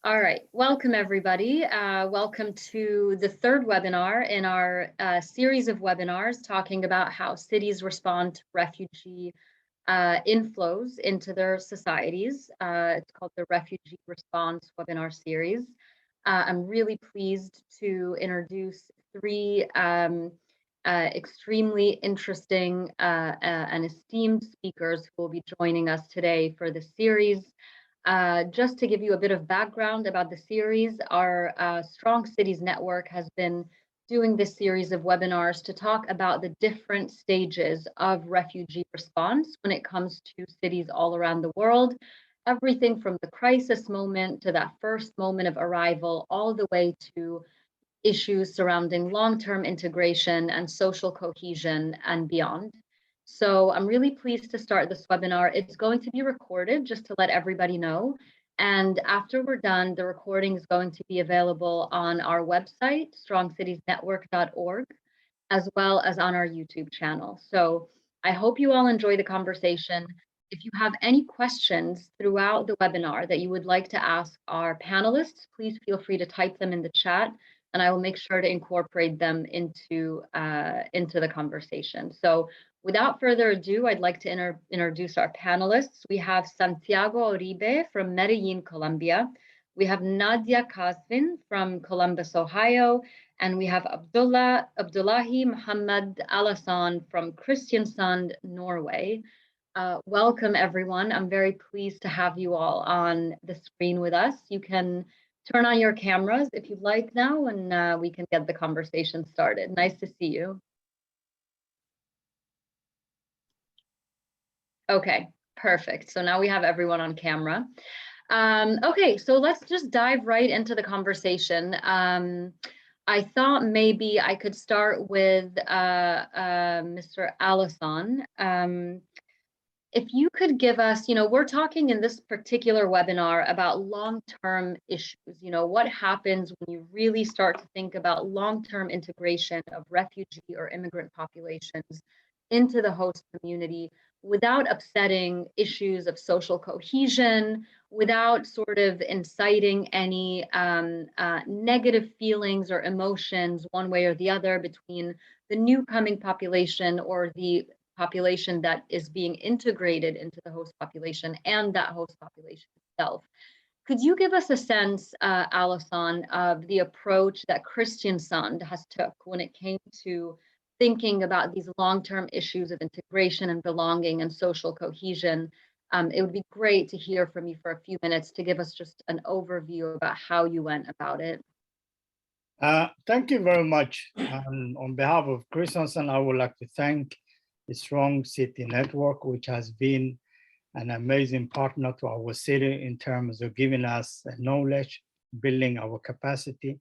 All right, welcome everybody. Welcome to the third webinar in our series of webinars talking about how cities respond to refugee inflows into their societies. It's called the Refugee Response webinar series. I'm really pleased to introduce three extremely interesting and esteemed speakers who will be joining us today for the series. Just to give you a bit of background about the series, our Strong Cities Network has been doing this series of webinars to talk about the different stages of refugee response when it comes to cities all around the world. Everything from the crisis moment to that first moment of arrival, all the way to issues surrounding long-term integration and social cohesion and beyond. So I'm really pleased to start this webinar. It's going to be recorded just to let everybody know. And after we're done, the recording is going to be available on our website, strongcitiesnetwork.org, as well as on our YouTube channel. So I hope you all enjoy the conversation. If you have any questions throughout the webinar that you would like to ask our panelists, please feel free to type them in the chat, and I will make sure to incorporate them into the conversation. So without further ado, I'd like to introduce our panelists. We have Santiago Uribe from Medellin, Colombia. We have Nadia Kasvin from Columbus, Ohio. And we have Abdullahi Muhammad Alassan from Kristiansand, Norway. Welcome, everyone. I'm very pleased to have you all on the screen with us. You can turn on your cameras if you'd like now, and we can get the conversation started. Nice to see you. Okay, perfect. So now we have everyone on camera. Okay, so let's just dive right into the conversation. I thought maybe I could start with Mr. Alassan. If you could give us, we're talking in this particular webinar about long-term issues. What happens when you really start to think about long-term integration of refugee or immigrant populations into the host community without upsetting issues of social cohesion, without sort of inciting any negative feelings or emotions one way or the other between the new coming population or the population that is being integrated into the host population and that host population itself. Could you give us a sense, Alassan, of the approach that Kristiansand has took when it came to thinking about these long-term issues of integration and belonging and social cohesion? It would be great to hear from you for a few minutes to give us just an overview about how you went about it. Thank you very much. On behalf of Kristiansand, I would like to thank the Strong City Network, which has been an amazing partner to our city in terms of giving us knowledge, building our capacity,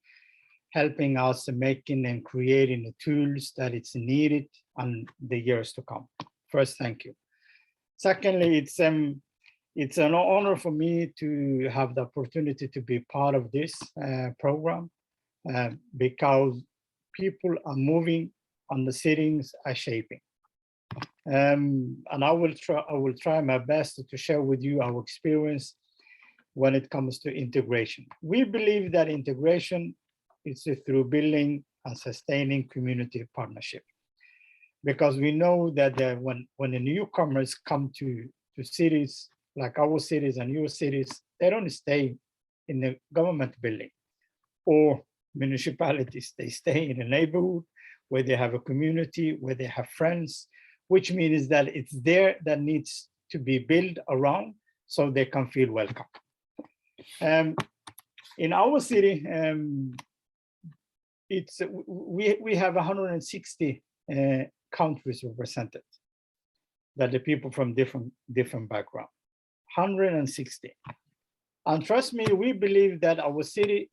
helping us making and creating the tools that it's needed in the years to come. First, thank you. Secondly, it's an honor for me to have the opportunity to be part of this program because people are moving and the cities are shaping. And I will try my best to share with you our experience when it comes to integration. We believe that integration is through building and sustaining community partnership, because we know that when the newcomers come to cities like our cities and your cities, they don't stay in the government building or municipalities. They stay in a neighborhood where they have a community, where they have friends, which means that it's there that needs to be built around so they can feel welcome. In our city, we have 160 countries represented, that the people from different background, 160. And trust me, we believe that our city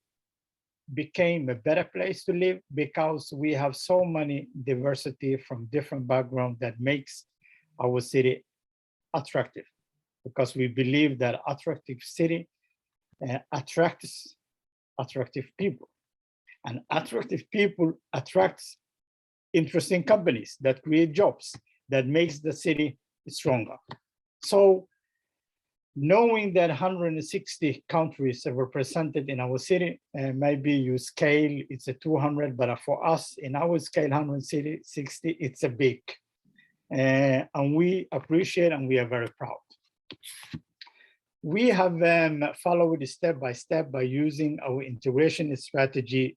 became a better place to live because we have so many diversity from different backgrounds that makes our city attractive, because we believe that attractive city attracts attractive people, and attractive people attracts interesting companies that create jobs that makes the city stronger. So Knowing that 160 countries are represented in our city, maybe you scale, it's a 200, but for us, in our scale, 160, it's a big. And we appreciate and we are very proud. We have followed step by step by using our integration strategy,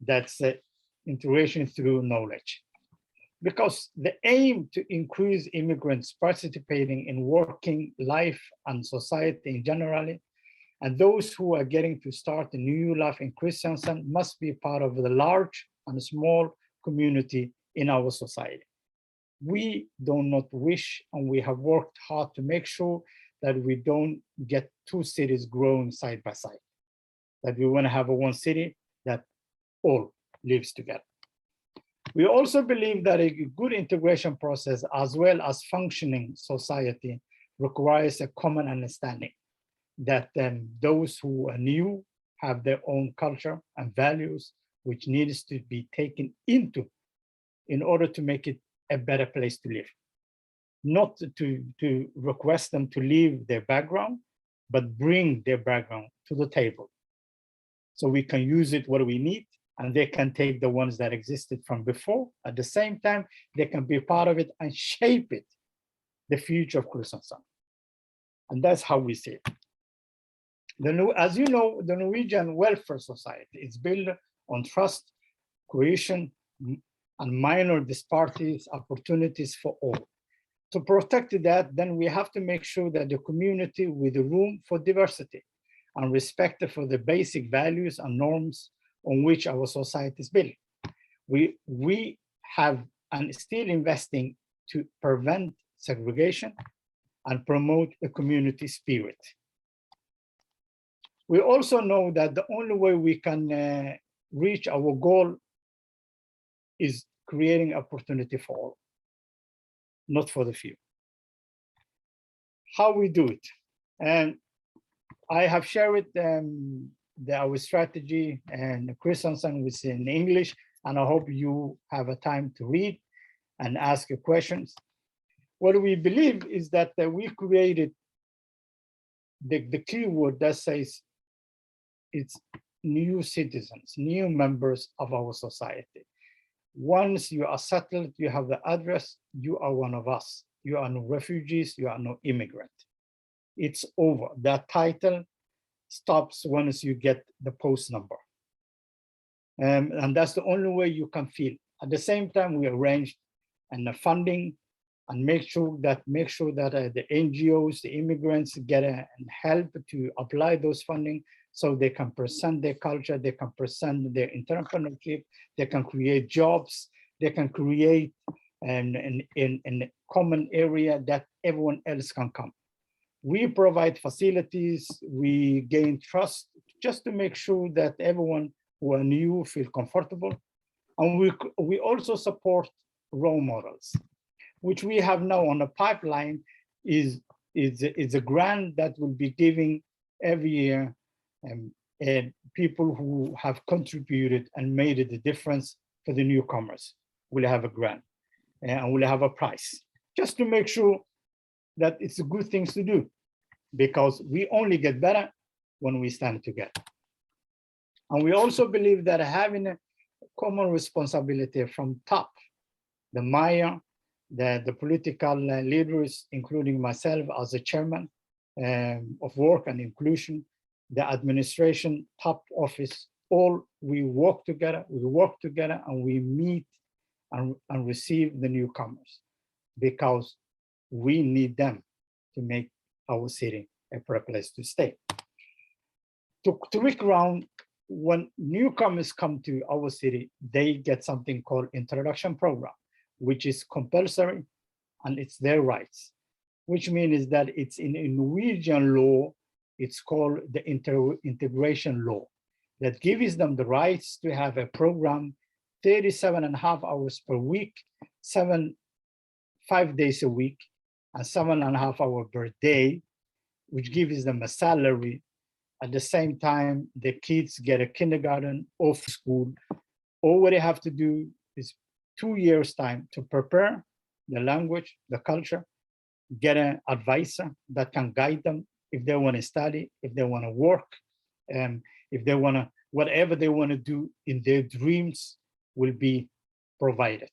that's integration through knowledge. Because the aim to increase immigrants participating in working life and society in general, and those who are getting to start a new life in Kristiansand must be part of the large and small community in our society. We do not wish, and we have worked hard to make sure that we don't get two cities growing side by side, that we want to have a one city that all lives together. We also believe that a good integration process, as well as functioning society, requires a common understanding that those who are new have their own culture and values, which needs to be taken into in order to make it a better place to live. Not to request them to leave their background, but bring their background to the table. So we can use it what we need, and they can take the ones that existed from before. At the same time, they can be part of it and shape it, the future of Kristiansand. And that's how we see it. As you know, the Norwegian welfare society is built on trust, cohesion, and minor disparities, opportunities for all. To protect that, then we have to make sure that the community with room for diversity and respect for the basic values and norms on which our society is built. We have and still investing to prevent segregation and promote a community spirit. We also know that the only way we can reach our goal is creating opportunity for all, not for the few. How we do it. And I have shared our strategy and Kristiansand was in English, and I hope you have a time to read and ask your questions. What we believe is that we created the keyword that says it's new citizens, new members of our society. Once you are settled, you have the address, you are one of us. You are no refugees, you are no immigrant. It's over. That title stops once you get the post number. And that's the only way you can feel. At the same time, we arranged and the funding and make sure that the NGOs, the immigrants get help to apply those funding so they can present their culture, they can present their entrepreneurship, they can create jobs, they can create in a common area that everyone else can come. We provide facilities, we gain trust just to make sure that everyone who are new feel comfortable. And we also support role models, which we have now on the pipeline is a grant that will be giving every year and people who have contributed and made the difference for the newcomers will have a grant and will have a prize, just to make sure that it's a good thing to do, because we only get better when we stand together. And we also believe that having a common responsibility from top, the mayor, the political leaders, including myself as the chairman of work and inclusion, the administration, top office, all we work together and we meet and receive the newcomers, because we need them to make our city a better place to stay. To quick round, when newcomers come to our city, they get something called introduction program, which is compulsory and it's their rights, which means that it's in Norwegian law, it's called the integration law, that gives them the rights to have a program 37.5 hours per week, 5 days a week, and 7.5 hours per day, which gives them a salary. At the same time, the kids get a kindergarten off school. All what they have to do is 2 years time to prepare the language, the culture, get an advisor that can guide them if they want to study, if they want to work, if they want to, whatever they want to do in their dreams will be provided.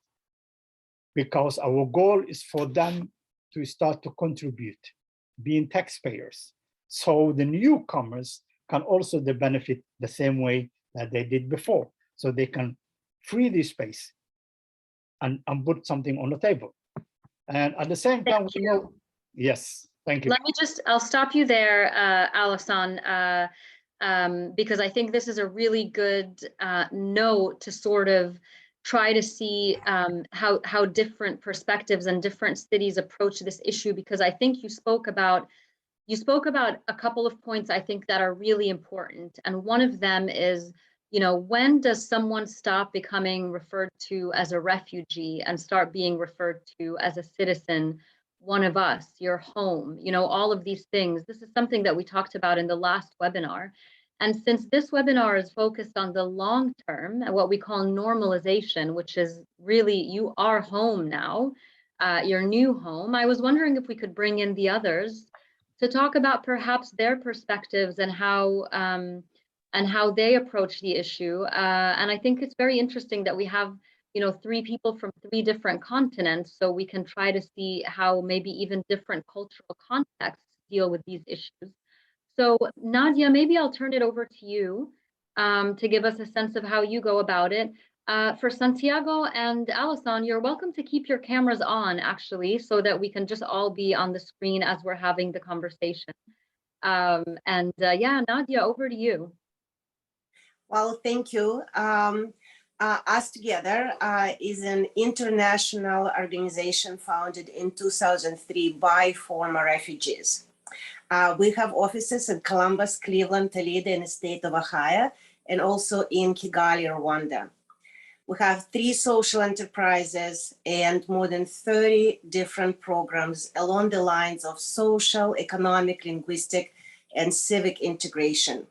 Because our goal is for them to start to contribute, being taxpayers. So the newcomers can also benefit the same way that they did before. So they can free this space and put something on the table. And at the same time, we know, yes, thank you. Let me just, I'll stop you there, Alison, because I think this is a really good note to sort of try to see how different perspectives and different cities approach this issue, because I think you spoke about a couple of points I think that are really important. And one of them is, you know, when does someone stop becoming referred to as a refugee and start being referred to as a citizen, one of us, your home, you know, all of these things. This is something that we talked about in the last webinar. And since this webinar is focused on the long term and what we call normalization, which is really, you are home now, your new home, I was wondering if we could bring in the others to talk about perhaps their perspectives and how they approach the issue. And I think it's very interesting that we have, you know, 3 people from 3 different continents, so we can try to see how maybe even different cultural contexts deal with these issues. So Nadia, maybe I'll turn it over to you to give us a sense of how you go about it. For Santiago and Alison, you're welcome to keep your cameras on, actually, so that we can just all be on the screen as we're having the conversation. Yeah, Nadia, over to you. Well, thank you. Us Together is an international organization founded in 2003 by former refugees. We have offices in Columbus, Cleveland, Toledo, in the state of Ohio, and also in Kigali, Rwanda. We have 3 social enterprises and more than 30 different programs along the lines of social, economic, linguistic, and civic integration.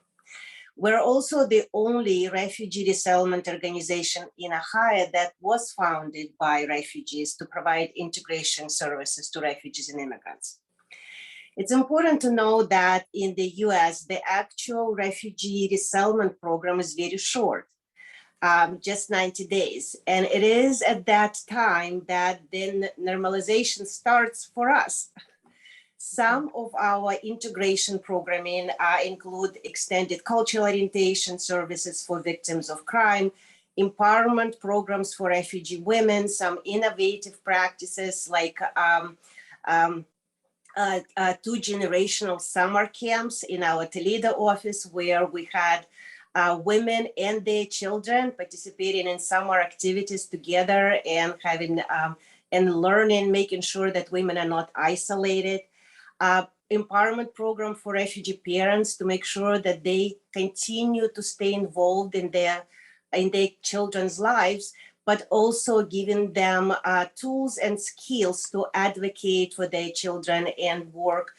We're also the only refugee resettlement organization in Ohio that was founded by refugees to provide integration services to refugees and immigrants. It's important to know that in the US, the actual refugee resettlement program is very short, just 90 days. And it is at that time that then normalization starts for us. Some of our integration programming include extended cultural orientation services for victims of crime, empowerment programs for refugee women, some innovative practices like 2-generational summer camps in our Toledo office, where we had women and their children participating in summer activities together and having and learning, making sure that women are not isolated. Empowerment program for refugee parents to make sure that they continue to stay involved in their children's lives, but also giving them tools and skills to advocate for their children and work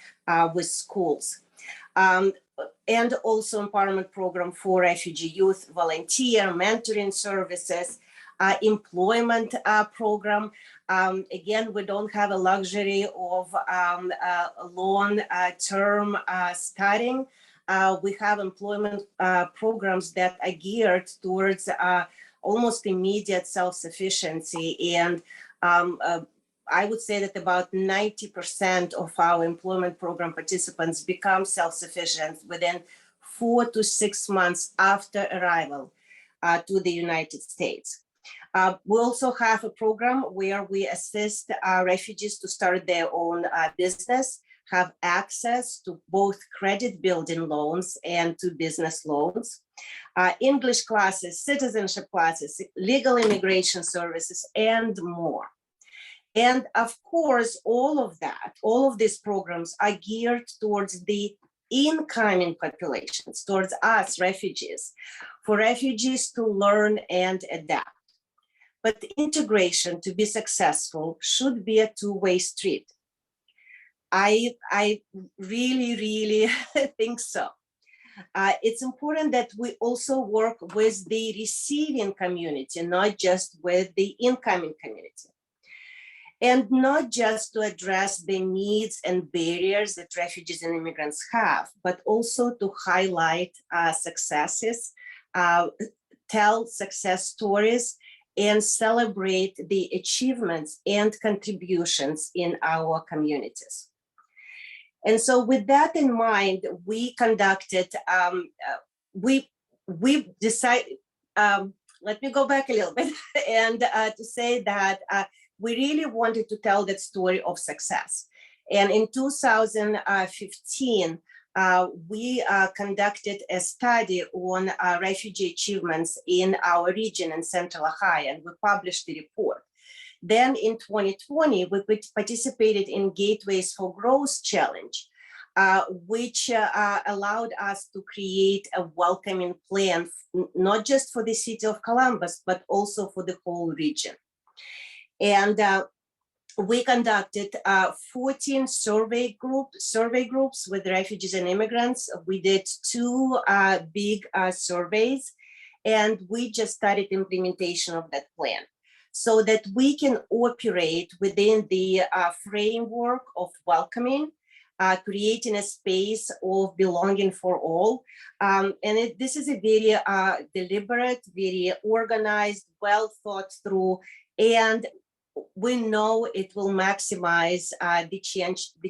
with schools. And also empowerment program for refugee youth, volunteer, mentoring services, employment program. Again, we don't have a luxury of long-term studying. We have employment programs that are geared towards almost immediate self-sufficiency. And I would say that about 90% of our employment program participants become self-sufficient within 4 to 6 months after arrival to the United States. We also have a program where we assist refugees to start their own business, have access to both credit building loans and to business loans, English classes, citizenship classes, legal immigration services, and more. And of course, all of these programs are geared towards the incoming populations, towards us, refugees, for refugees to learn and adapt. But integration, to be successful, should be a two-way street. I really, really think so. It's important that we also work with the receiving community, not just with the incoming community. And not just to address the needs and barriers that refugees and immigrants have, but also to highlight successes, tell success stories, and celebrate the achievements and contributions in our communities. And so with that in mind, we conducted, we decided, let me go back a little bit and to say that we really wanted to tell that story of success. And in 2015, we conducted a study on refugee achievements in our region in Central Ohio, and we published the report. Then in 2020, we participated in Gateways for Growth Challenge, which allowed us to create a welcoming plan, not just for the city of Columbus, but also for the whole region. And we conducted 14 survey groups with refugees and immigrants. We did 2 big surveys, and we just started implementation of that plan so that we can operate within the framework of welcoming, creating a space of belonging for all. This is a very deliberate, very organized, well thought through, and we know it will maximize the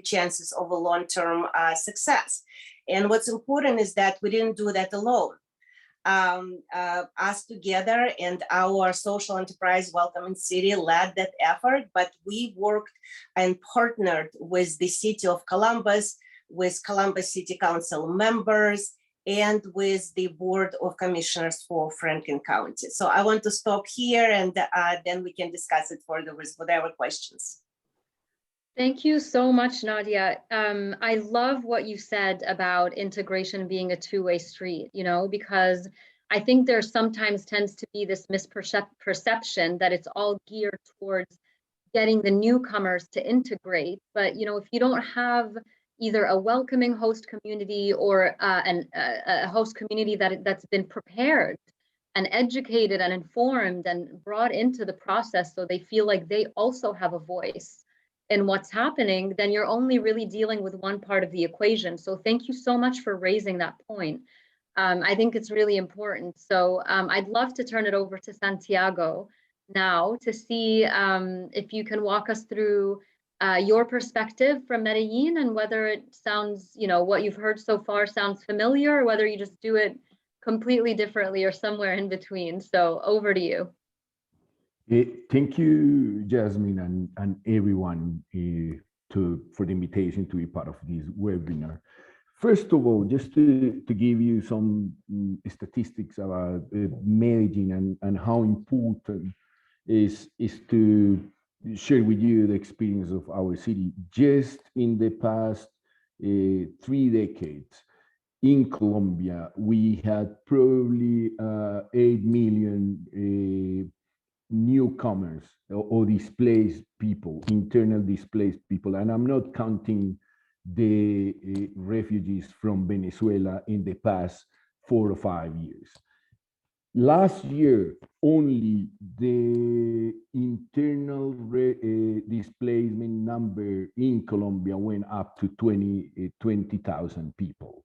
chances of a long-term success. And what's important is that we didn't do that alone. Us together and our social enterprise Welcoming City led that effort, but we worked and partnered with the City of Columbus, with Columbus City Council members, and with the Board of Commissioners for Franklin County. So I want to stop here, and then we can discuss it further with whatever questions. Thank you so much, Nadia. I love what you said about integration being a two-way street, you know, because I think there sometimes tends to be this misperception that it's all geared towards getting the newcomers to integrate. But, you know, if you don't have either a welcoming host community or a host community that's been prepared and educated and informed and brought into the process so they feel like they also have a voice in what's happening, then you're only really dealing with one part of the equation. So thank you so much for raising that point. I think it's really important. So I'd love to turn it over to Santiago now to see if you can walk us through your perspective from Medellin and whether it sounds, you know, what you've heard so far sounds familiar, or whether you just do it completely differently or somewhere in between. So over to you. Thank you, Jasmine, and everyone for the invitation to be part of this webinar. First of all, just to give you some statistics about Medellin and how important is to share with you the experience of our city. Just in the past 3 decades in Colombia, we had probably 8 million newcomers or displaced people, internal displaced people. And I'm not counting the refugees from Venezuela in the past 4 or 5 years. Last year, only the internal displacement number in Colombia went up to 20,000 people.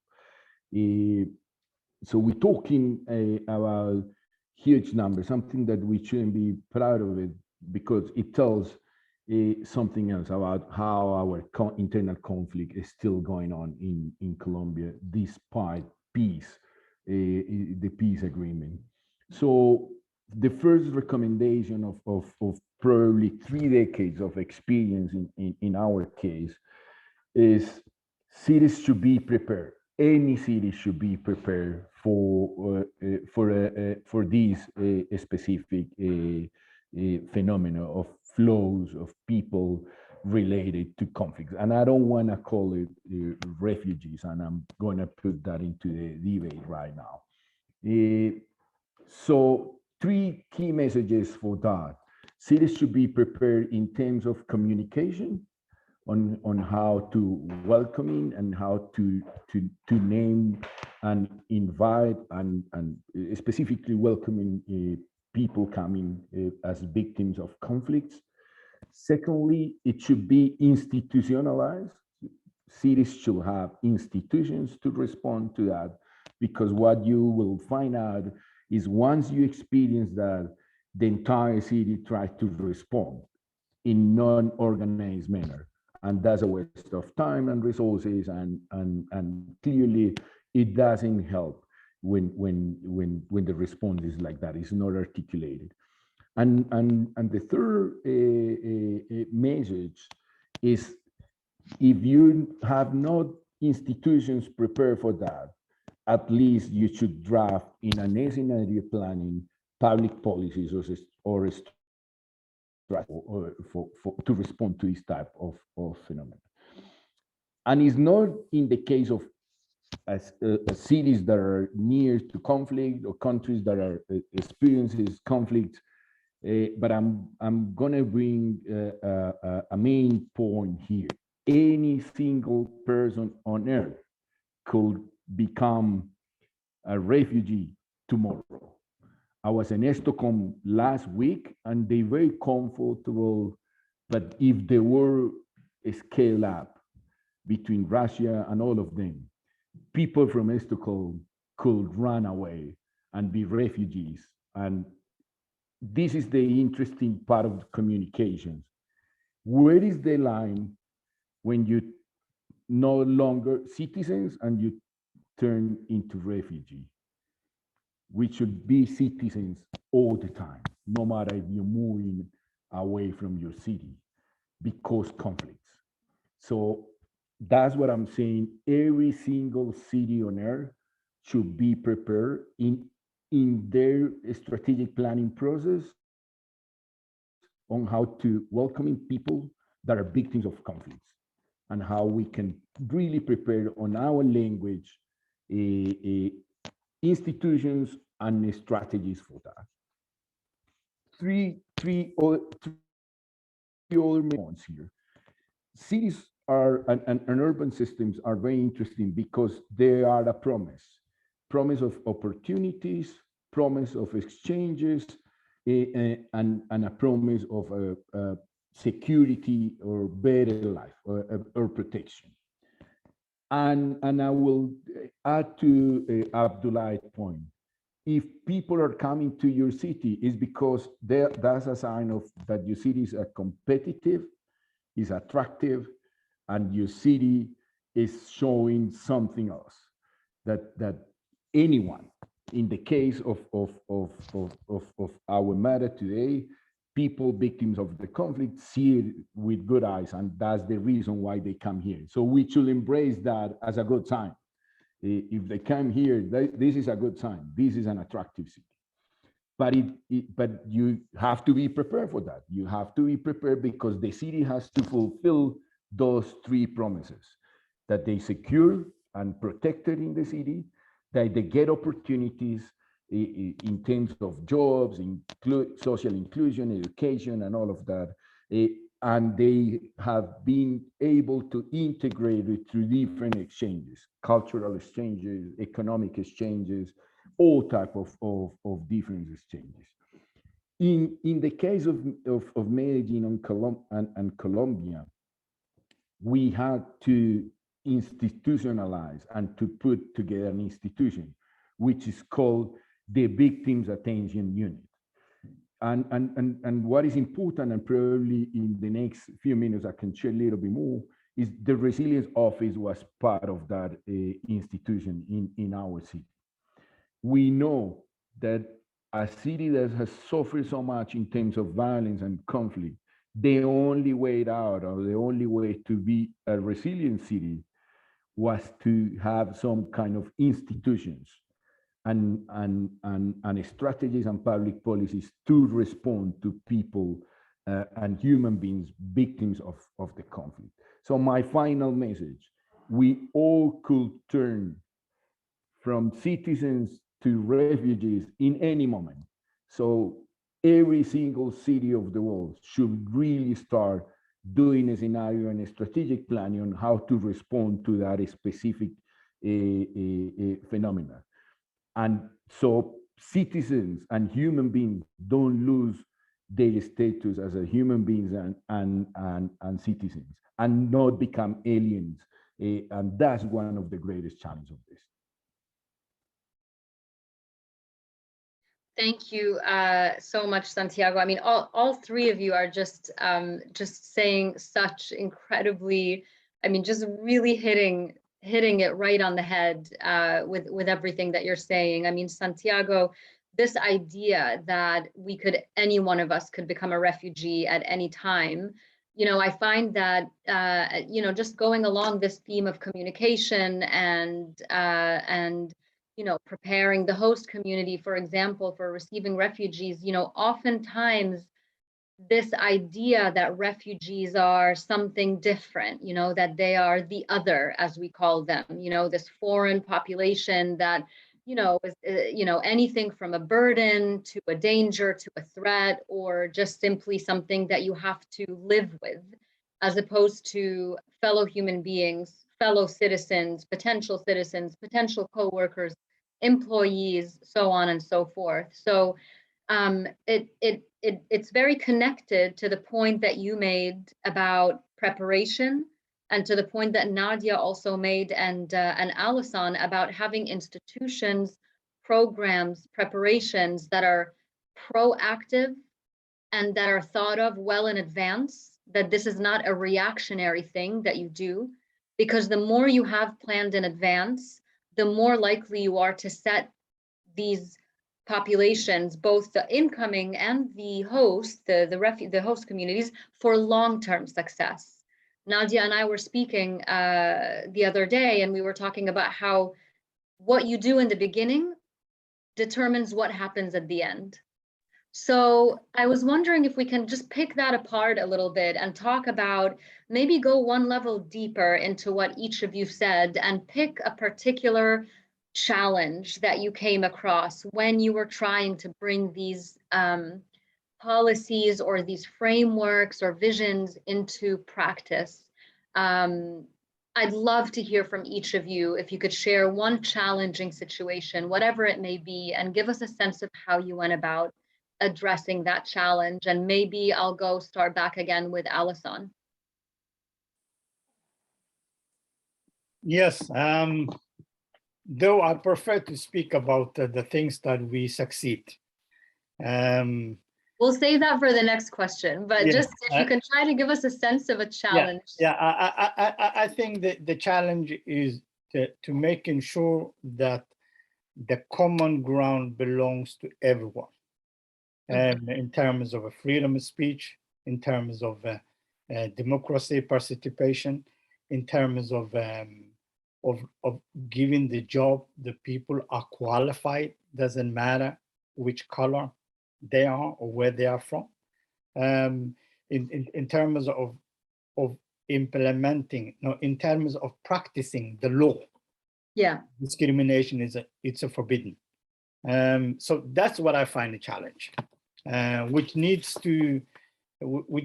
So we're talking about huge numbers, something that we shouldn't be proud of it, because it tells something else about how our internal conflict is still going on in Colombia, despite peace, the peace agreement. So the first recommendation of probably 3 decades of experience in our case is cities should be prepared. Any city should be prepared for these specific phenomena of flows of people related to conflicts. And I don't want to call it refugees, and I'm going to put that into the debate right now. So 3 key messages for that. Cities should be prepared in terms of communication, on how to welcome and how to name and invite and specifically welcoming people coming as victims of conflicts. Secondly, it should be institutionalized. Cities should have institutions to respond to that, because what you will find out is once you experience that, the entire city tries to respond in non-organized manner. And that's a waste of time and resources, and clearly it doesn't help when the response is like that, it's not articulated. And the third message is, if you have not institutions prepared for that, at least you should draft in an scenario planning public policies or to respond to this type of phenomenon. And it's not in the case of cities that are near to conflict or countries that are experiences conflict. But I'm gonna bring a main point here. Any single person on earth could become a refugee tomorrow. I was in Stockholm last week, and they very comfortable. But if the war scale up between Russia and all of them, people from Stockholm could run away and be refugees. And this is the interesting part of the communications. Where is the line when you no longer citizens and you turn into refugee? We should be citizens all the time, no matter if you're moving away from your city, because conflicts. So that's what I'm saying. Every single city on earth should be prepared in their strategic planning process on how to welcoming people that are victims of conflicts, and how we can really prepare on our language institutions and strategies for that. Three other points here. Cities are and urban systems are very interesting because they are a promise of opportunities, promise of exchanges, and a promise of security or better life or protection. And I will add to Abdullah's point. If people are coming to your city, it's because that's a sign of that your city is competitive, is attractive, and your city is showing something else that anyone, in the case of our matter today, people victims of the conflict see it with good eyes, and that's the reason why they come here. So we should embrace that as a good sign. If they come here, this is a good sign. This is an attractive city. But but you have to be prepared for that. You have to be prepared because the city has to fulfill those three promises: that they secure and protected in the city, that they get opportunities in terms of jobs, social inclusion, education, and all of that. And they have been able to integrate it through different exchanges, cultural exchanges, economic exchanges, all type of different exchanges. In the case of Medellin and Colombia, we had to institutionalize and to put together an institution, which is called the Victims Attention Unit. And what is important, and probably in the next few minutes I can share a little bit more, is the Resilience Office was part of that institution in our city. We know that a city that has suffered so much in terms of violence and conflict, the only way out, or the only way to be a resilient city, was to have some kind of institutions and strategies and public policies to respond to people and human beings victims of the conflict. So my final message: we all could turn from citizens to refugees in any moment. So every single city of the world should really start doing a scenario and a strategic planning on how to respond to that specific phenomena. And so citizens and human beings don't lose their status as a human beings and citizens, and not become aliens. And that's one of the greatest challenges of this. Thank you so much, Santiago. I mean, all three of you are just saying such incredibly, I mean, just really hitting it right on the head with everything that you're saying. I mean, Santiago, this idea that any one of us could become a refugee at any time, you know, I find that, you know, just going along this theme of communication and you know, preparing the host community, for example, for receiving refugees, you know, oftentimes this idea that refugees are something different, you know, that they are the other, as we call them, you know, this foreign population that, you know, is, you know, anything from a burden to a danger to a threat, or just simply something that you have to live with, as opposed to fellow human beings, fellow citizens, potential co-workers, employees, so on and so forth. So it's very connected to the point that you made about preparation, and to the point that Nadia also made, and Alison, about having institutions, programs, preparations that are proactive and that are thought of well in advance, that this is not a reactionary thing that you do, because the more you have planned in advance, the more likely you are to set these populations, both the incoming and the host, the host communities, for long-term success. Nadia and I were speaking the other day, and we were talking about how what you do in the beginning determines what happens at the end. So I was wondering if we can just pick that apart a little bit and talk about, maybe go one level deeper into what each of you said, and pick a particular challenge that you came across when you were trying to bring these policies or these frameworks or visions into practice. I'd love to hear from each of you if you could share one challenging situation, whatever it may be, and give us a sense of how you went about addressing that challenge. And maybe I'll start back again with Alison. Yes, though I prefer to speak about the things that we succeed. We'll save that for the next question, but yeah, just if you can try to give us a sense of a challenge. Yeah, I think that the challenge is to making sure that the common ground belongs to everyone. In terms of a freedom of speech, in terms of democracy participation, in terms of giving the job, the people are qualified, doesn't matter which color they are or where they are from. In terms of implementing, no, in terms of practicing the law. Yeah, discrimination it's a forbidden. So that's what I find a challenge, which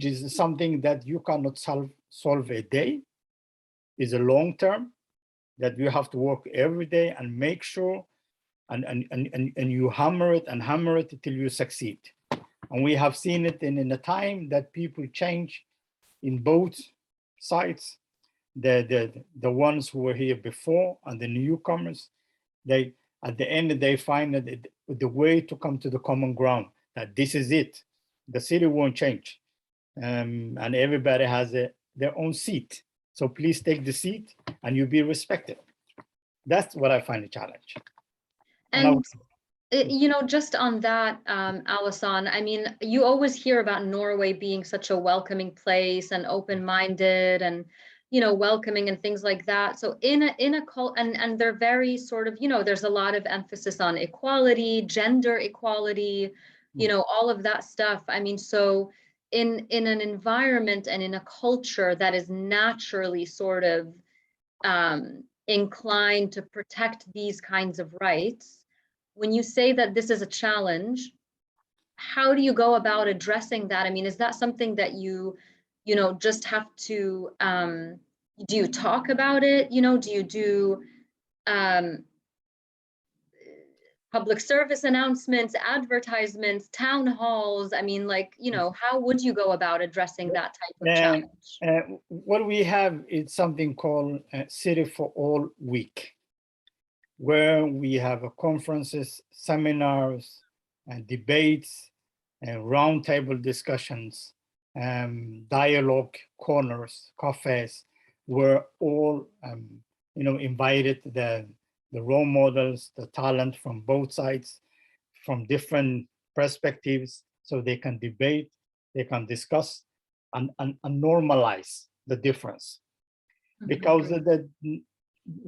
is something that you cannot solve a day. Is a long term that you have to work every day and make sure, and you hammer it till you succeed. And we have seen it in the time that people change in both sides, the ones who were here before and the newcomers. They at the end they find that the way to come to the common ground, that this is it. The city won't change, and everybody has their own seat. So please take the seat and you'll be respected. That's what I find a challenge. And you know, just on that, Alison, I mean, you always hear about Norway being such a welcoming place and open-minded and, you know, welcoming and things like that. So in a cult, and they're very sort of, you know, there's a lot of emphasis on equality, gender equality, you know, all of that stuff. I mean, so in an environment and in a culture that is naturally sort of inclined to protect these kinds of rights, when you say that this is a challenge, how do you go about addressing that? I mean, is that something that you know, just have to, do you talk about it? You know, do you do, public service announcements, advertisements, town halls. I mean, like, you know, how would you go about addressing that type of challenge? What we have is something called City for All Week, where we have conferences, seminars, and debates, and roundtable discussions, dialogue corners, cafes, where all invited the role models, the talent from both sides, from different perspectives, so they can debate, they can discuss, and normalize the difference. Because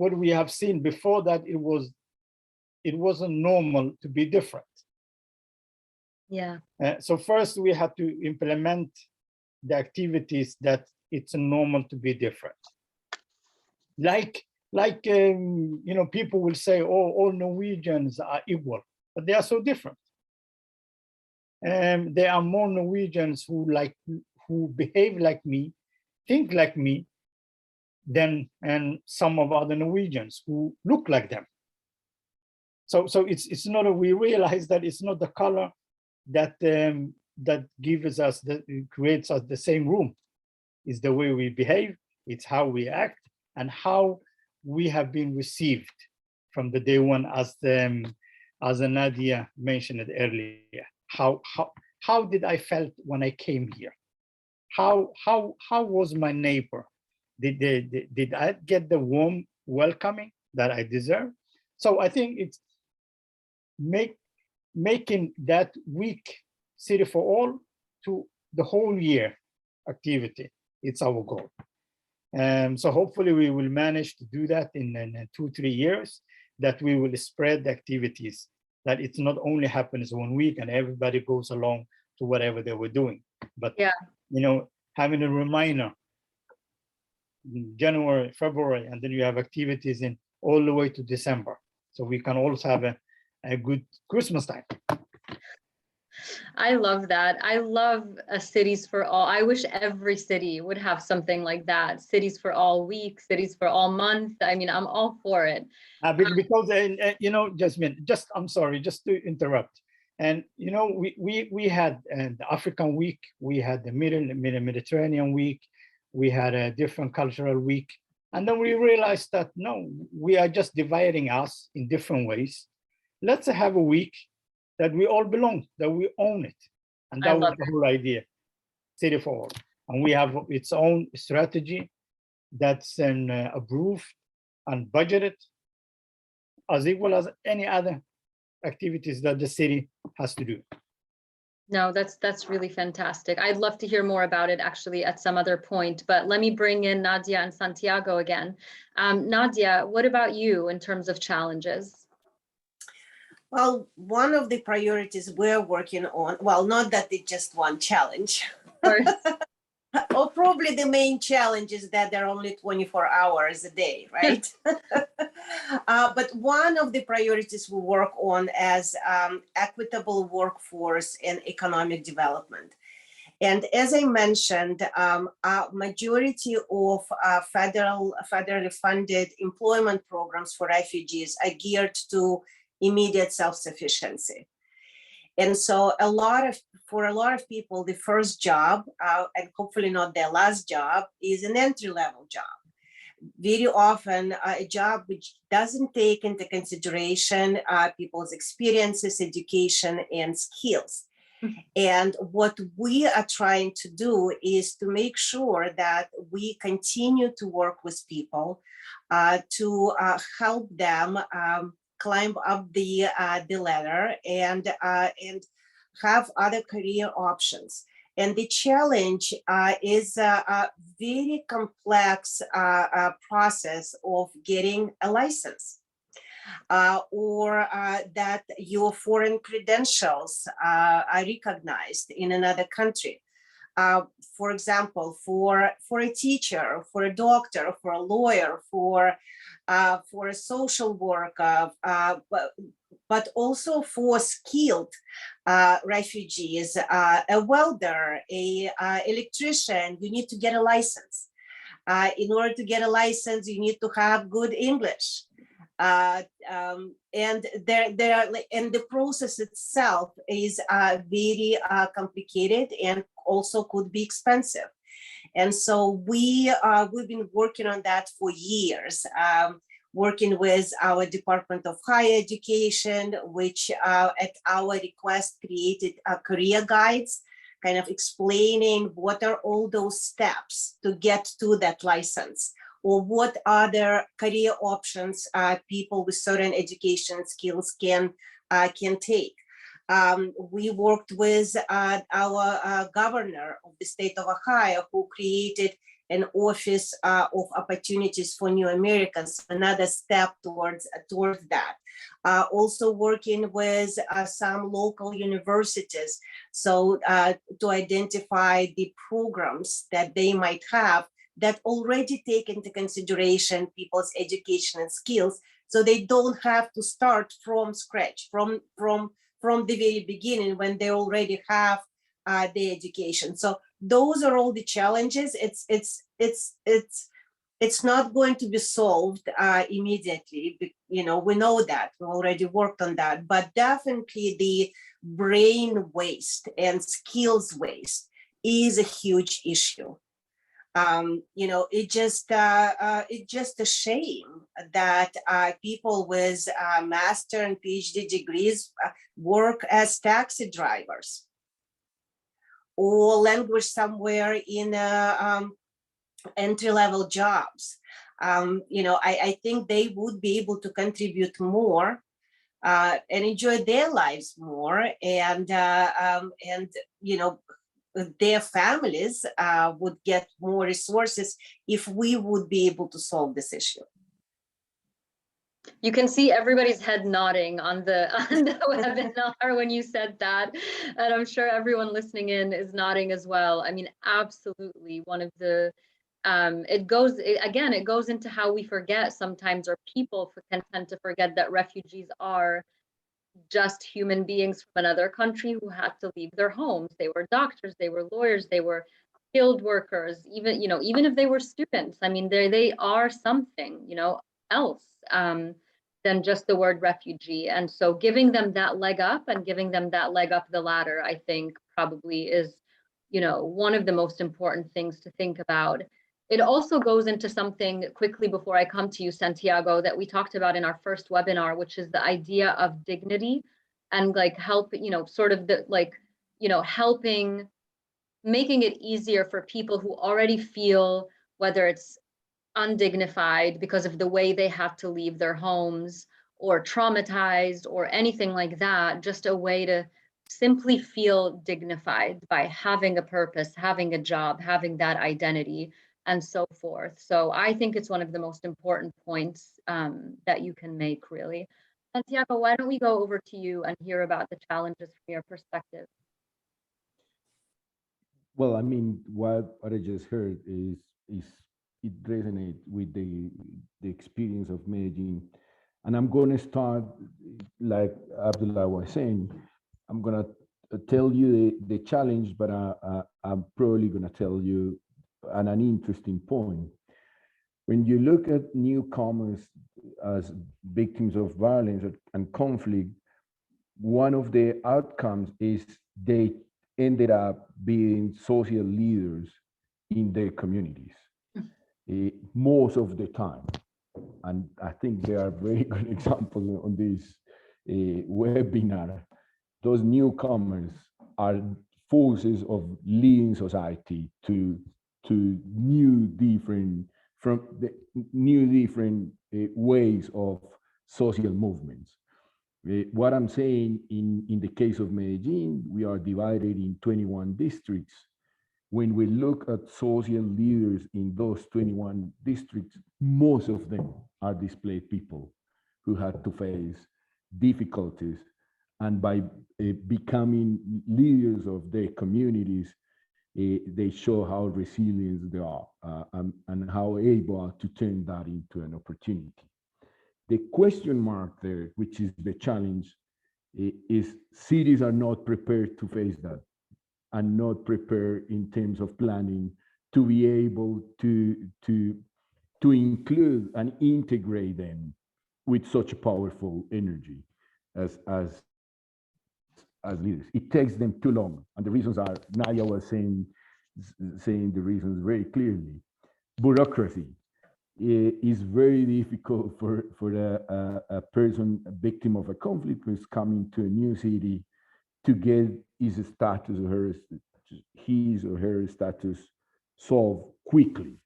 what we have seen before that, it wasn't normal to be different. Yeah. So first we had to implement the activities that it's normal to be different. Like people will say, oh, all Norwegians are equal, but they are so different. And there are more Norwegians who behave like me, think like me, than some of other Norwegians who look like them. So it's not we realize that it's not the color that gives us creates us the same room. It's the way we behave, it's how we act, and how we have been received from the day one, as Nadia mentioned it earlier. How did I felt when I came here? How was my neighbor? Did I get the warm welcoming that I deserve? So I think it's making that week City for All to the whole year activity. It's our goal. So hopefully we will manage to do that in 2-3 years, that we will spread the activities, that it's not only happens 1 week and everybody goes along to whatever they were doing, but having a reminder in January, February, and then you have activities in all the way to December. So we can also have a good Christmas time. I love that. I love Cities for All. I wish every city would have something like that. Cities for All week, Cities for All month. I mean, I'm all for it. Because Jasmine, I'm sorry, just to interrupt. And we had the African week, we had the Mediterranean week, we had a different cultural week, and then we realized that no, we are just dividing us in different ways. Let's have a week that we all belong, that we own it. And that was the whole idea, City for All. And we have its own strategy that's approved and budgeted, as equal as any other activities that the city has to do. No, that's really fantastic. I'd love to hear more about it actually at some other point, but let me bring in Nadia and Santiago again. Nadia, what about you in terms of challenges? Well, one of the priorities we're working on, well, not that it's just one challenge, or probably the main challenge is that there are only 24 hours a day, right? But one of the priorities we work on as equitable workforce and economic development. And as I mentioned, a majority of federally funded employment programs for refugees are geared to immediate self-sufficiency. And so for a lot of people, the first job, and hopefully not their last job, is an entry-level job. Very often a job which doesn't take into consideration people's experiences, education, and skills. And what we are trying to do is to make sure that we continue to work with people to help them climb up the ladder and have other career options. And the challenge is a very complex process of getting a license, or that your foreign credentials are recognized in another country. For example, for a teacher, for a doctor, for a lawyer, for a social worker, but also for skilled refugees, a welder, a electrician, you need to get a license. In order to get a license, you need to have good English. And and the process itself is very complicated and also could be expensive. And so we've been working on that for years, working with our Department of Higher Education, which at our request created career guides, kind of explaining what are all those steps to get to that license, or what other career options people with certain education skills can take. We worked with our governor of the state of Ohio, who created an office of opportunities for new Americans, another step towards that. Also working with some local universities, so to identify the programs that they might have that already take into consideration people's education and skills, so they don't have to start from scratch, from the very beginning when they already have the education. So those are all the challenges. It's not going to be solved immediately. You know, we know that, we already worked on that, but definitely the brain waste and skills waste is a huge issue. You know, it's just a shame that people with master and PhD degrees work as taxi drivers or languish somewhere in entry-level jobs. You know, I think they would be able to contribute more and enjoy their lives more, and you know, their families would get more resources if we would be able to solve this issue. You can see everybody's head nodding on the webinar when you said that, and I'm sure everyone listening in is nodding as well. I mean, absolutely. One of the it goes into how we forget sometimes, or people can tend to forget, that refugees are just human beings from another country who had to leave their homes. They were doctors, they were lawyers, they were skilled workers, even, you know, even if they were students. I mean, they are something, you know, else than just the word refugee. And so giving them that leg up and giving them that leg up the ladder, I think probably is, you know, one of the most important things to think about. It also goes into something, quickly before I come to you, Santiago, that we talked about in our first webinar, which is the idea of dignity and like help, you know, sort of the like, you know, helping, making it easier for people who already feel, whether it's undignified because of the way they have to leave their homes, or traumatized, or anything like that, just a way to simply feel dignified by having a purpose, having a job, having that identity, and so forth. So I think it's one of the most important points that you can make, really. Santiago, why don't we go over to you and hear about the challenges from your perspective? Well, I mean, what I just heard is it resonates with the experience of Medellin, and I'm going to start like Abdullah was saying. I'm going to tell you the challenge, but I'm probably going to tell you an interesting point. When you look at newcomers as victims of violence and conflict, one of the outcomes is they ended up being social leaders in their communities most of the time. And I think there are very good examples on this webinar. Those newcomers are forces of leading society to new different ways of social movements. What I'm saying in the case of Medellin, we are divided in 21 districts. When we look at social leaders in those 21 districts, most of them are displaced people who had to face difficulties. And by becoming leaders of their communities, they show how resilient they are and how able to turn that into an opportunity. The question mark there, which is the challenge, is cities are not prepared to face that, and not prepared in terms of planning to be able to include and integrate them with such a powerful energy as leaders. It takes them too long, and the reasons are, Nadia was saying the reasons very clearly. Bureaucracy is very difficult for a person, a victim of a conflict who's coming to a new city to get his status or his or her status solved quickly,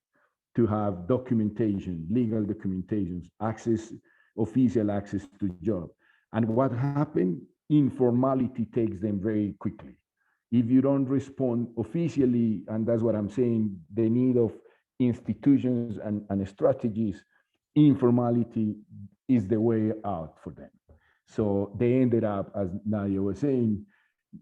to have documentation, legal documentations, access, official access to job. And what happened? Informality takes them very quickly. If you don't respond officially, and that's what I'm saying, the need of institutions and strategies, informality is the way out for them. So they ended up, as Nadia was saying,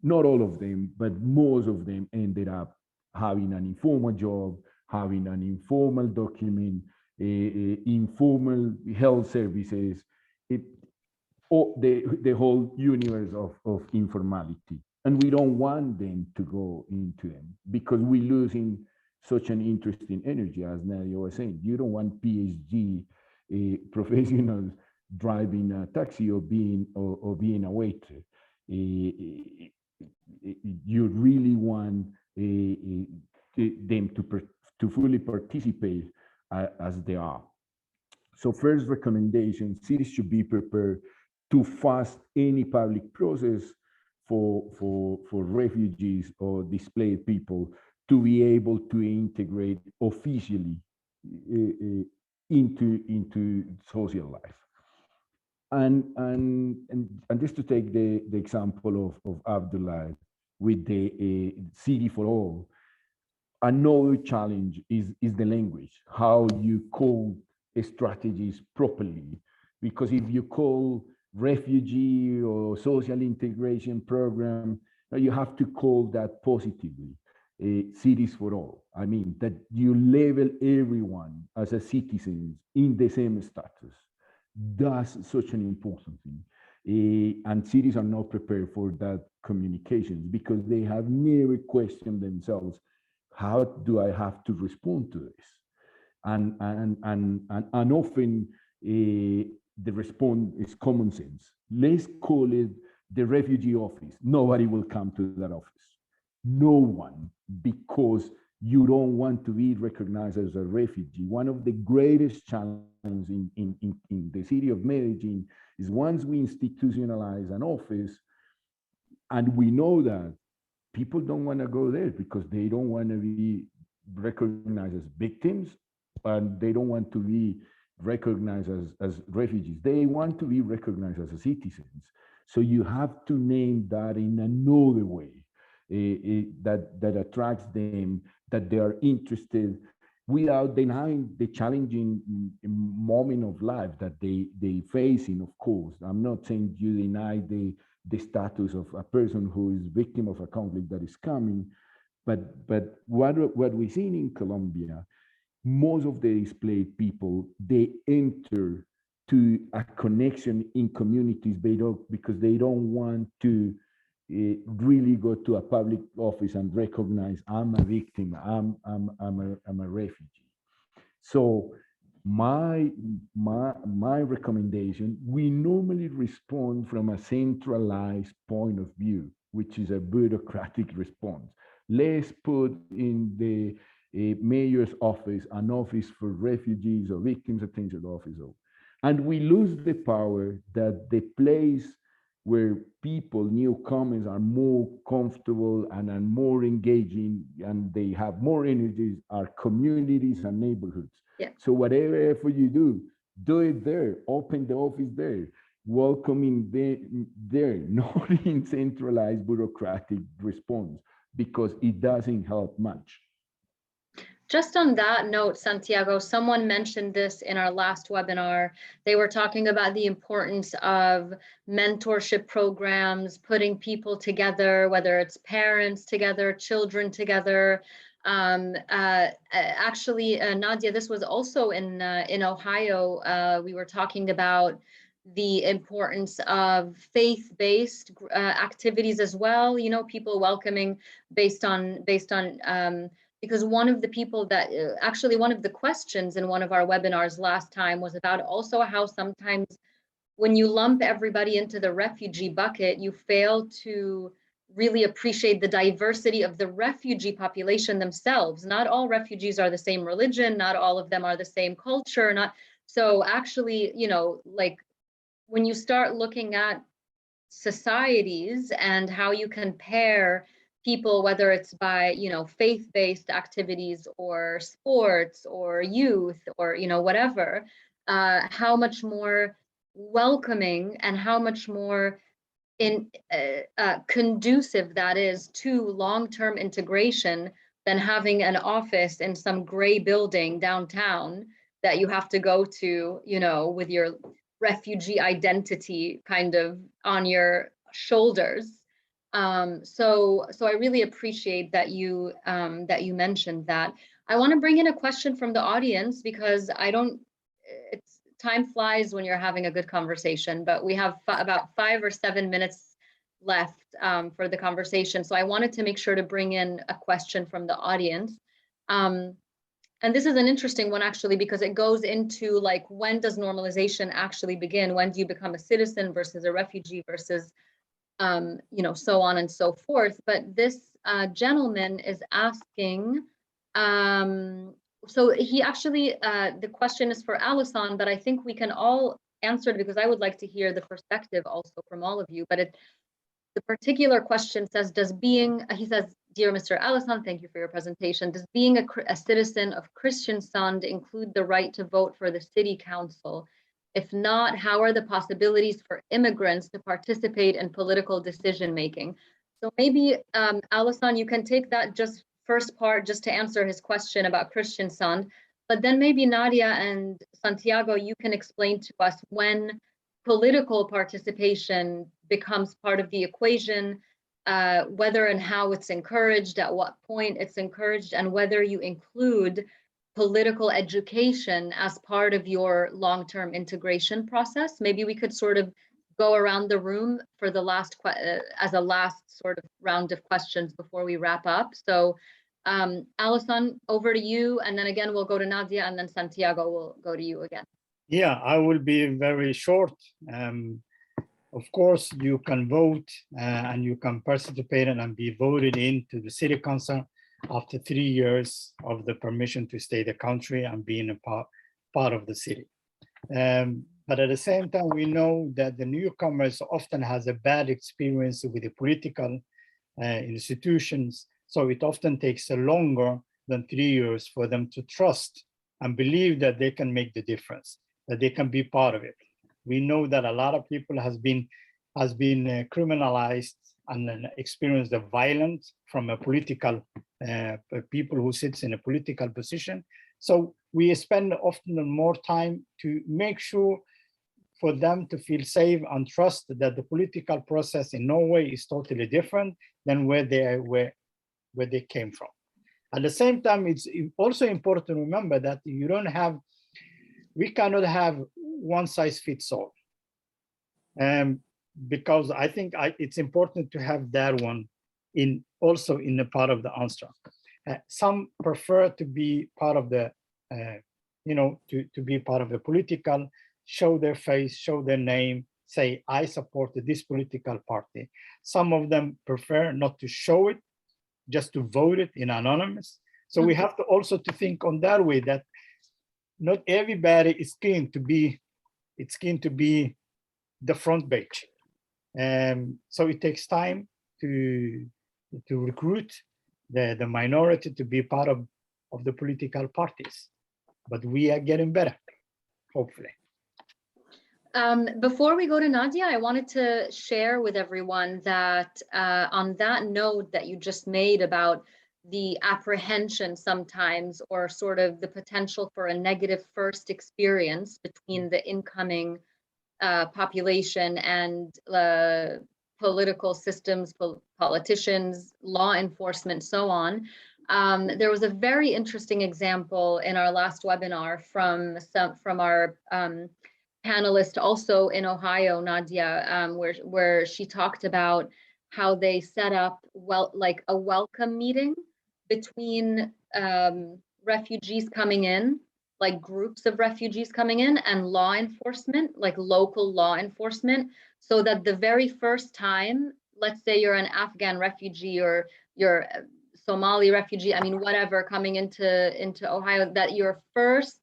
not all of them, but most of them ended up having an informal job, having an informal document, informal health services, the whole universe of informality. And we don't want them to go into them because we're losing such an interesting energy, as Nadia was saying. You don't want PhD professionals driving a taxi or being a waiter. You really want them to fully participate as they are. So first recommendation, cities should be prepared to fast any public process for refugees or displaced people to be able to integrate officially into social life. And just to take the example of Abdullah with the City for All, another challenge is the language, how you call strategies properly. Because if you call refugee or social integration program, you have to call that positively. Cities for all. I mean, that you label everyone as a citizen in the same status. That's such an important thing. And cities are not prepared for that communication because they have never questioned themselves, how do I have to respond to this? And often the response is common sense. Let's call it the refugee office. Nobody will come to that office. No one, because you don't want to be recognized as a refugee. One of the greatest challenges in the city of Medellin is once we institutionalize an office, and we know that people don't want to go there because they don't want to be recognized as victims, and they don't want to be recognized as refugees. They want to be recognized as citizens. So you have to name that in another way that attracts them, that they are interested, without denying the challenging moment of life that they facing, of course. I'm not saying you deny the status of a person who is victim of a conflict that is coming, but what we're seeing in Colombia, most of the displaced people, they enter to a connection in communities because they don't want to really go to a public office and recognize I'm a victim, I'm a refugee. So my recommendation, we normally respond from a centralized point of view, which is a bureaucratic response. Let's put in the mayor's office an office for refugees or victims attention office. And we lose the power that the place where people, newcomers, are more comfortable and are more engaging and they have more energies are communities and neighborhoods. Yeah. So whatever effort you do it there, open the office there, welcoming there, not in centralized bureaucratic response, because it doesn't help much. Just on that note, Santiago, someone mentioned this in our last webinar. They were talking about the importance of mentorship programs, putting people together, whether it's parents together, children together. Actually, Nadia, this was also in Ohio. We were talking about the importance of faith-based activities as well. You know, people welcoming based on because one of the people that actually one of the questions in one of our webinars last time was about also how sometimes when you lump everybody into the refugee bucket, you fail to really appreciate the diversity of the refugee population themselves. Not all refugees are the same religion, not all of them are the same culture, so actually, you know, like when you start looking at societies and how you can pair people, whether it's by, you know, faith-based activities or sports or youth or, you know, whatever, how much more welcoming and how much more conducive that is to long-term integration than having an office in some gray building downtown that you have to go to, you know, with your refugee identity kind of on your shoulders. So I really appreciate that you mentioned that. I want to bring in a question from the audience because time flies when you're having a good conversation, but we have about 5 or 7 minutes left for the conversation. So I wanted to make sure to bring in a question from the audience. And this is an interesting one actually, because it goes into like, when does normalization actually begin? When do you become a citizen versus a refugee versus, you know, so on and so forth. But this gentleman is asking, so he actually, the question is for Alison, but I think we can all answer it because I would like to hear the perspective also from all of you. But the particular question says, he says, dear Mr. Allison, thank you for your presentation. Does being a citizen of Kristiansand include the right to vote for the city council? If not, how are the possibilities for immigrants to participate in political decision making? So maybe, Allison, you can take that just first part just to answer his question about Kristiansand, but then maybe Nadia and Santiago, you can explain to us when political participation becomes part of the equation, whether and how it's encouraged, at what point it's encouraged, and whether you include political education as part of your long-term integration process. Maybe we could sort of go around the room for the as a last sort of round of questions before we wrap up. So Alison, over to you, and then again we'll go to Nadia, and then Santiago will go to you again. Yeah, I will be very short. Of course, you can vote and you can participate and be voted into the city council after 3 years of the permission to stay in the country and being a part of the city. But at the same time, we know that the newcomers often has a bad experience with the political institutions. So it often takes longer than 3 years for them to trust and believe that they can make the difference, that they can be part of it. We know that a lot of people has been criminalized and experienced the violence from a political people who sits in a political position. So we spend often more time to make sure for them to feel safe and trust that the political process in Norway is totally different than where they came from. At the same time, it's also important to remember that we cannot have one size fits all. Because I think it's important to have that one also in a part of the answer. Some prefer to be part of the, to be part of the political, show their face, show their name, say, I support this political party. Some of them prefer not to show it, just to vote it in anonymous. So we have to also to think on that way, that not everybody is keen to be the front page. So it takes time to recruit the minority to be part of the political parties, but we are getting better, hopefully. Before we go to Nadia, I wanted to share with everyone that on that note that you just made about the apprehension sometimes, or sort of the potential for a negative first experience between the incoming population and political systems, politicians, law enforcement, so on. There was a very interesting example in our last webinar from our panelist also in Ohio, Nadia, where she talked about how they set up like a welcome meeting between refugees coming in, like groups of refugees coming in, and law enforcement, like local law enforcement, so that the very first time, let's say you're an Afghan refugee or you're a Somali refugee, I mean, whatever, coming into Ohio, that your first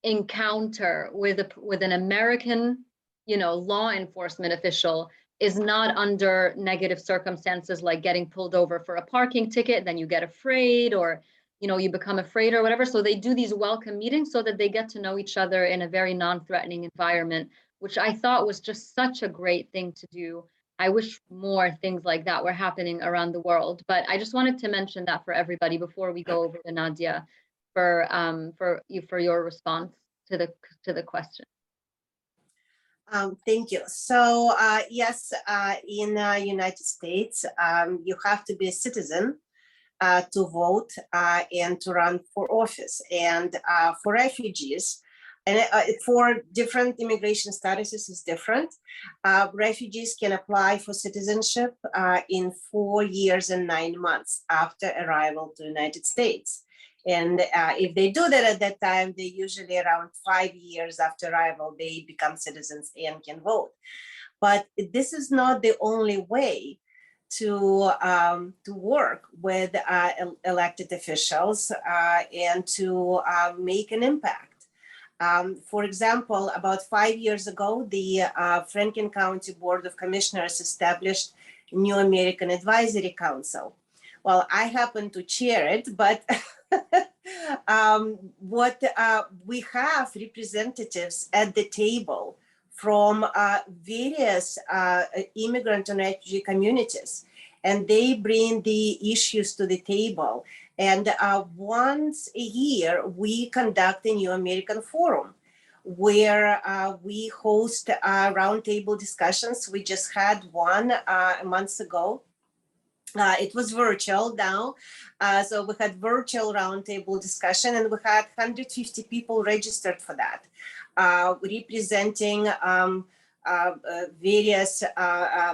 encounter with an American, law enforcement official is not under negative circumstances like getting pulled over for a parking ticket, then you get afraid, or you become afraid or whatever. So they do these welcome meetings so that they get to know each other in a very non-threatening environment, which I thought was just such a great thing to do. I wish more things like that were happening around the world. But I just wanted to mention that for everybody before we go over to Nadia for your response to the question. Thank you. So yes, in the United States, you have to be a citizen to vote and to run for office. And for refugees, and for different immigration statuses is different. Refugees can apply for citizenship in 4 years and 9 months after arrival to the United States. And if they do that at that time, they usually around 5 years after arrival, they become citizens and can vote. But this is not the only way to work with elected officials and to make an impact. For example, about 5 years ago, the Franklin County Board of Commissioners established New American Advisory Council. Well, I happen to chair it, but we have representatives at the table from various immigrant and refugee communities, and they bring the issues to the table. And once a year, we conduct a New American Forum where we host roundtable discussions. We just had one months ago. It was virtual now, so we had virtual roundtable discussion, and we had 150 people registered for that, representing various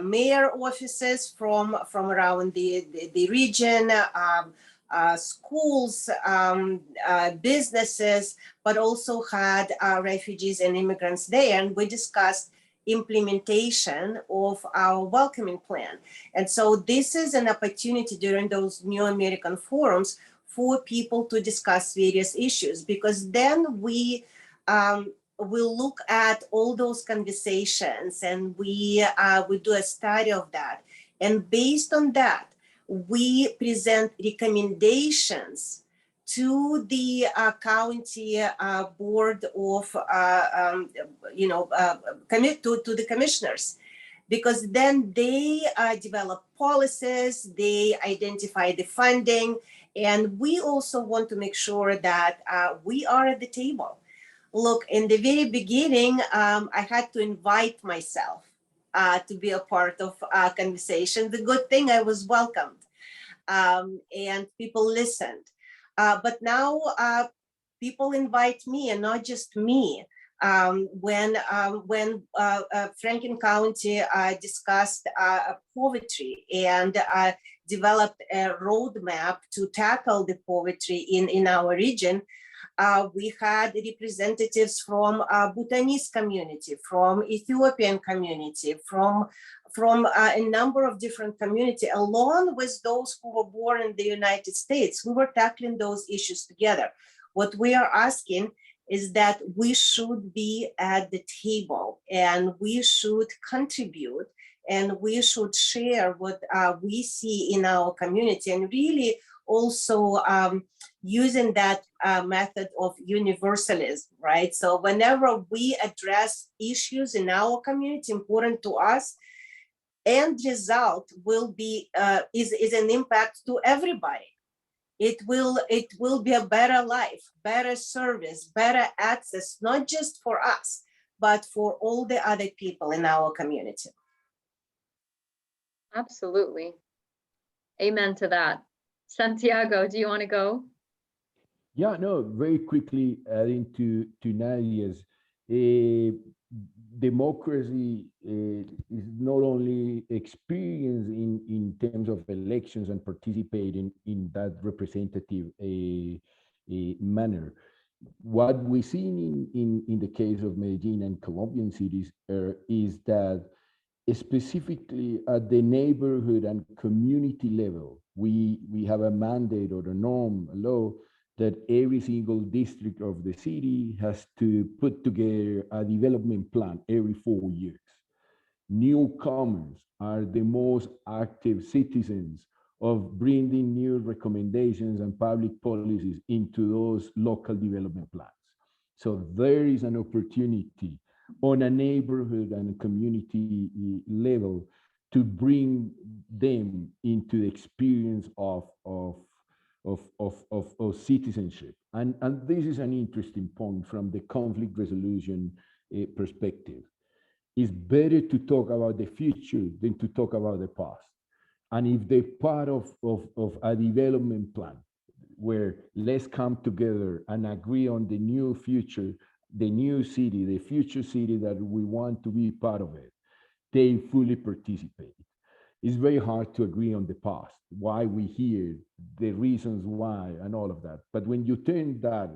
mayor offices from around the region, schools, businesses, but also had refugees and immigrants there, and we discussed implementation of our welcoming plan. And so this is an opportunity during those New American Forums for people to discuss various issues, because then we will look at all those conversations and we do a study of that. And based on that, we present recommendations to the county board of, to the commissioners, because then they develop policies, they identify the funding, and we also want to make sure that we are at the table. Look, in the very beginning, I had to invite myself to be a part of conversation. The good thing, I was welcomed, and people listened. But now people invite me, and not just me. When Franklin County discussed poverty and developed a roadmap to tackle the poverty in our region, we had representatives from Bhutanese community, from Ethiopian community, from a number of different communities, along with those who were born in the United States. We were tackling those issues together. What we are asking is that we should be at the table, and we should contribute, and we should share what we see in our community, and really also using that method of universalism, right? So whenever we address issues in our community important to us, end result will be is an impact to everybody. It will be a better life, better service, better access, not just for us, but for all the other people in our community. Absolutely. Amen to that. Santiago, do you want to go? Yeah, no, very quickly adding to Nadia's, democracy is not only experience in terms of elections and participating in that representative manner. What we see in the case of Medellin and Colombian cities is that specifically at the neighborhood and community level, we have a mandate or a norm, a law, that every single district of the city has to put together a development plan every 4 years. Newcomers are the most active citizens of bringing new recommendations and public policies into those local development plans. So there is an opportunity on a neighborhood and community level to bring them into the experience of citizenship. And this is an interesting point from the conflict resolution perspective. It's better to talk about the future than to talk about the past. And if they're part of a development plan where let's come together and agree on the new future, the new city, the future city that we want to be part of it, they fully participate. It's very hard to agree on the past, why we here, the reasons why, and all of that. But when you turn that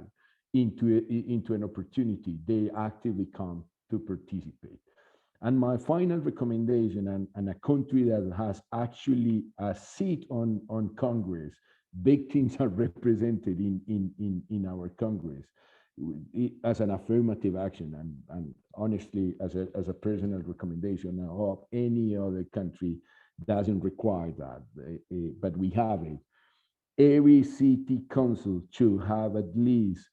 into an opportunity, they actively come to participate. And my final recommendation, and a country that has actually a seat on Congress, big things are represented in our Congress as an affirmative action, and honestly, as a personal recommendation. I hope any other country doesn't require that, but we have it. Every city council should have at least,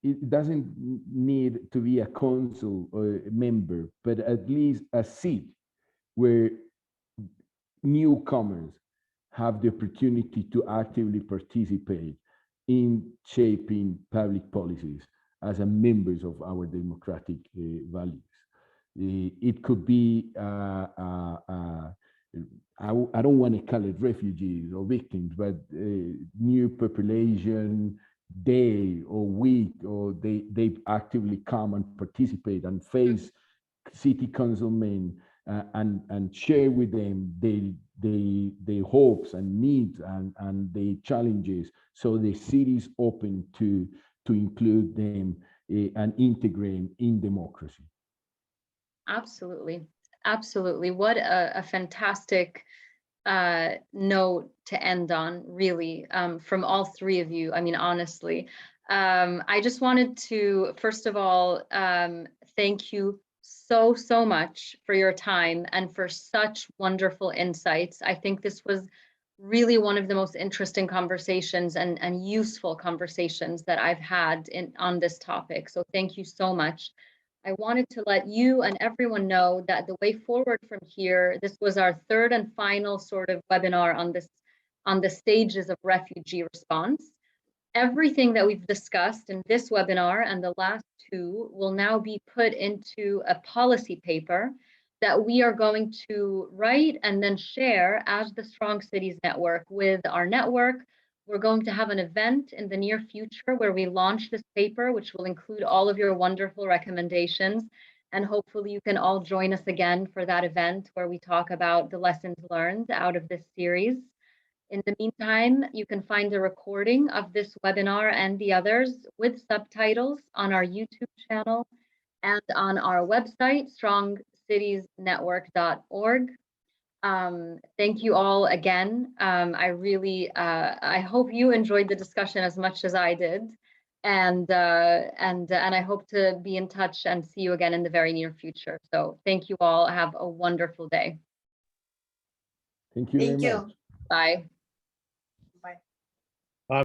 it doesn't need to be a council or a member, but at least a seat where newcomers have the opportunity to actively participate in shaping public policies as a members of our democratic values. It could be, I don't want to call it refugees or victims, but new population day or week, or they actively come and participate and face city councilmen and share with them their hopes and needs and their challenges, so the city is open to include them and integrate in democracy. Absolutely. Absolutely. What a fantastic note to end on, really, from all three of you. I mean, honestly, I just wanted to, first of all, thank you so much for your time and for such wonderful insights. I think this was really one of the most interesting conversations and useful conversations that I've had on this topic. So thank you so much. I wanted to let you and everyone know that the way forward from here, this was our third and final sort of webinar on the stages of refugee response. Everything that we've discussed in this webinar and the last two will now be put into a policy paper that we are going to write and then share as the Strong Cities Network with our network. We're going to have an event in the near future where we launch this paper, which will include all of your wonderful recommendations. And hopefully you can all join us again for that event where we talk about the lessons learned out of this series. In the meantime, you can find a recording of this webinar and the others with subtitles on our YouTube channel and on our website, strongcitiesnetwork.org. Thank you all again. I hope you enjoyed the discussion as much as I did. And I hope to be in touch and see you again in the very near future. So thank you all. Have a wonderful day. Thank you very much. Bye.